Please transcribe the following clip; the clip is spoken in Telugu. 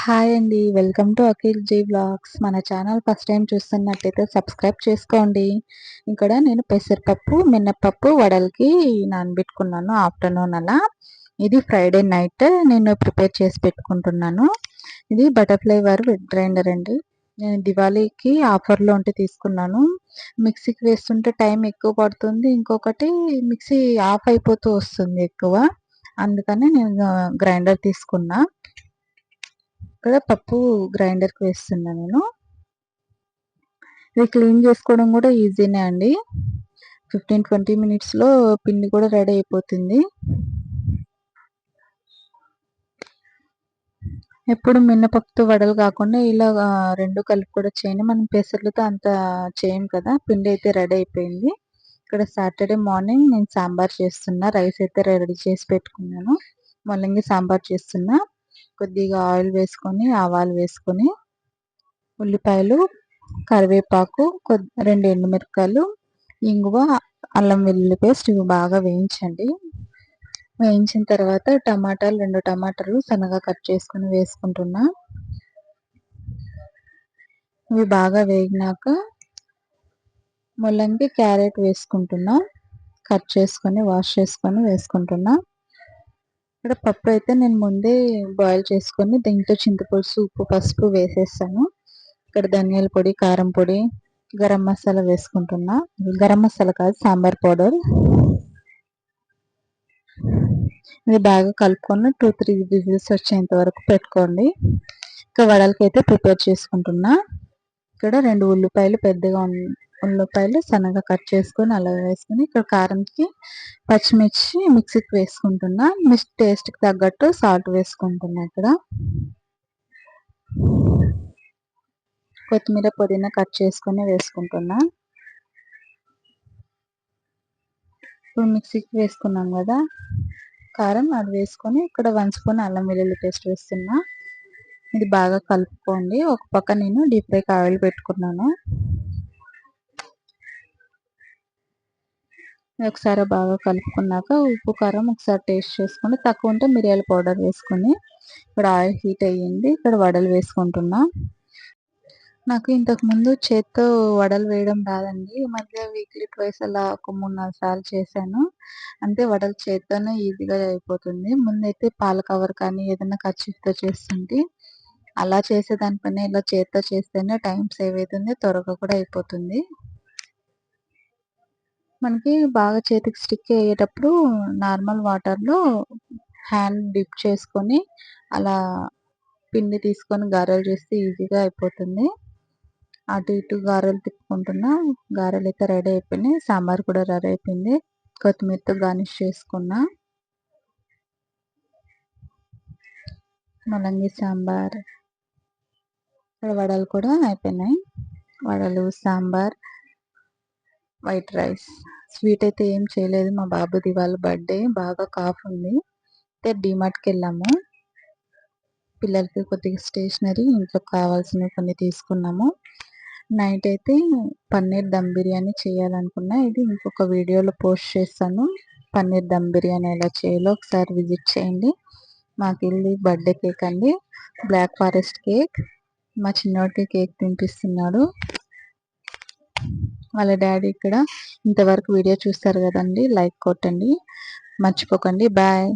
హాయ్ అండి. Welcome to Akhil ji vlogs. మన ఛానల్ ఫస్ట్ టైం చూస్తున్నట్టయితే సబ్స్క్రైబ్ చేసుకోండి. ఇక్కడ నేను పెసరపప్పు, మినపప్పు వడలకి నానబెట్టుకున్నాను ఆఫ్టర్‌నూన్ అలా. ఇది ఫ్రైడే నైట్ నేను ప్రిపేర్ చేసి పెట్టుకుంటున్నాను. ఇది బటర్‌ఫ్లై వారి వెట్ గ్రైండర్ అండి. నేను దివాళీకి ఆఫర్‌లో ఉంటే తీసుకున్నాను. మిక్సీకి వేస్తుంటే టైం ఎక్కువ పడుతుంది. ఇంకొకటి మిక్సీ ఆఫ్ అయిపోతూ వస్తుంది ఎక్కువ. అందుకని నేను గ్రైండర్ తీసుకున్నా. ఇక్కడ పప్పు గ్రైండర్‌కి వేస్తున్నా నేను. ఇది క్లీన్ చేసుకోవడం కూడా ఈజీనే అండి. 15-20 మినిట్స్‌లో పిండి కూడా రెడీ అయిపోతుంది. ఎప్పుడు మినపప్పుతో వడలు కాకుండా ఇలా 2 కలిపి కూడా చేయను. మనం పెసర్లతో అంత చేయం కదా! పిండి అయితే రెడీ అయిపోయింది. ఇక్కడ సాటర్డే మార్నింగ్ నేను సాంబార్ చేస్తున్నా. రైస్ అయితే రెడీ చేసి పెట్టుకున్నాను. ముల్లంగి సాంబార్ చేస్తున్నా. కొద్దిగా ఆయిల్ వేసుకొని, ఆవాలు వేసుకొని, ఉల్లిపాయలు, కరివేపాకు, 2 ఎండుమిరపకాయలు, ఇంగువ, అల్లం వెల్లుల్లి పేస్ట్ ఇవి బాగా వేయించండి. వేయించిన తర్వాత 2 టమాటాలు సన్నగా కట్ చేసుకొని వేసుకుంటున్నా. ఇవి బాగా వేగినాక ముల్లంగి, క్యారెట్ వేసుకుంటున్నా. కట్ చేసుకొని వాష్ చేసుకొని వేసుకుంటున్నా. ఇక్కడ పప్పు అయితే నేను ముందే బాయిల్ చేసుకొని దీంట్లో చింతపులుసు, ఉప్పు, పసుపు వేసేసాను. ఇక్కడ ధనియాల పొడి, కారం పొడి, గరం మసాలా వేసుకుంటున్నా. గరం మసాలా కాదు, సాంబార్ పౌడర్. ఇది బాగా కలుపుకొని 2-3 విజిల్స్ వచ్చేంత వరకు పెట్టుకోండి. ఇంకా వడలకైతే ప్రిపేర్ చేసుకుంటున్నా. ఇక్కడ 2 ఉల్లిపాయలు పెద్దగా ఉల్లిపాయలు సన్నగా కట్ చేసుకొని అలా వేసుకొని, ఇక్కడ కారంకి పచ్చిమిర్చి మిక్సీకి వేసుకుంటున్నా. టేస్ట్‌కి తగ్గట్టు సాల్ట్ వేసుకుంటున్నా ఇక్కడ. కొత్తిమీర, పుదీనా కట్ చేసుకొని వేసుకుంటున్నా. ఇప్పుడు మిక్సీకి వేసుకున్నాం కదా కారం, అది వేసుకొని ఇక్కడ 1 స్పూన్ అల్లం వెల్లుల్లి పేస్ట్ వేస్తున్నా. ఇది బాగా కలుపుకోండి. ఒక పక్క నేను డీప్ ఫ్రైకి ఆయిల్ పెట్టుకున్నాను. ఒకసారి బాగా కలుపుకున్నాక ఉప్పు, కారం ఒకసారి టేస్ట్ చేసుకొని, తక్కువ ఉంటే మిరియాల పౌడర్ వేసుకొని, ఇక్కడ ఆయిల్ హీట్ అయ్యింది. ఇక్కడ వడలు వేసుకుంటున్నా. నాకు ఇంతకుముందు చేత్తో వడలు వేయడం రాదండి. ఈ మధ్య వీక్లీ ట్వైస్ అలా ఒక 3-4 సార్లు చేశాను. అంతే వడలు చేత్తోనే ఈజీగా అయిపోతుంది. ముందైతే పాల కవర్ కానీ ఏదైనా కర్చీఫ్‌తో చేస్తుంటే, అలా చేసేదానికన్నా ఇలా చేత్తో చేస్తేనే టైం సేవ్ అవుతుంది. త్వరగా కూడా అయిపోతుంది. మనకి బాగా చేతికి స్టిక్ అయ్యేటప్పుడు నార్మల్ వాటర్‌లో హ్యాండ్ డిప్ చేసుకొని, అలా పిండి తీసుకొని గారెలు చేస్తే ఈజీగా అయిపోతుంది. అటు ఇటు గారెలు తిప్పుకుంటున్నా. గారెలైతే రెడీ అయిపోయినాయి. సాంబార్ కూడా రెడీ అయిపోయింది. కొత్తిమీరతో గార్నిష్ చేసుకున్నా. ముల్లంగి సాంబార్. ఇక్కడ వడలు కూడా అయిపోయినాయి. వడలు, సాంబార్, వైట్ రైస్. స్వీట్ అయితే ఏం చేయలేదు. మా బాబుది ఇవాళ బర్త్‌డే. బాగా కాఫ్ ఉంది. అయితే డీమార్ట్‌కెళ్ళాము. పిల్లలకి కొద్దిగా స్టేషనరీ, ఇంట్లో కావాల్సినవి కొన్ని తీసుకున్నాము. నైట్ అయితే పన్నీర్ దమ్ బిర్యానీ చేయాలనుకున్నా. ఇది ఇంకొక వీడియోలో పోస్ట్ చేస్తాను. పన్నీర్ దమ్ బిర్యానీ ఎలా చేయాలో ఒకసారి విజిట్ చేయండి. మాకిది బర్త్‌డే కేక్ అండి. Black forest cake. మా చిన్నోడికి కేక్ తినిపిస్తున్నాడు. వాళ్ళ డాడీ ఇక్కడ. ఇంతవరకు వీడియో చూస్తారు కదండీ! లైక్ కొట్టండి. మర్చిపోకండి. బాయ్.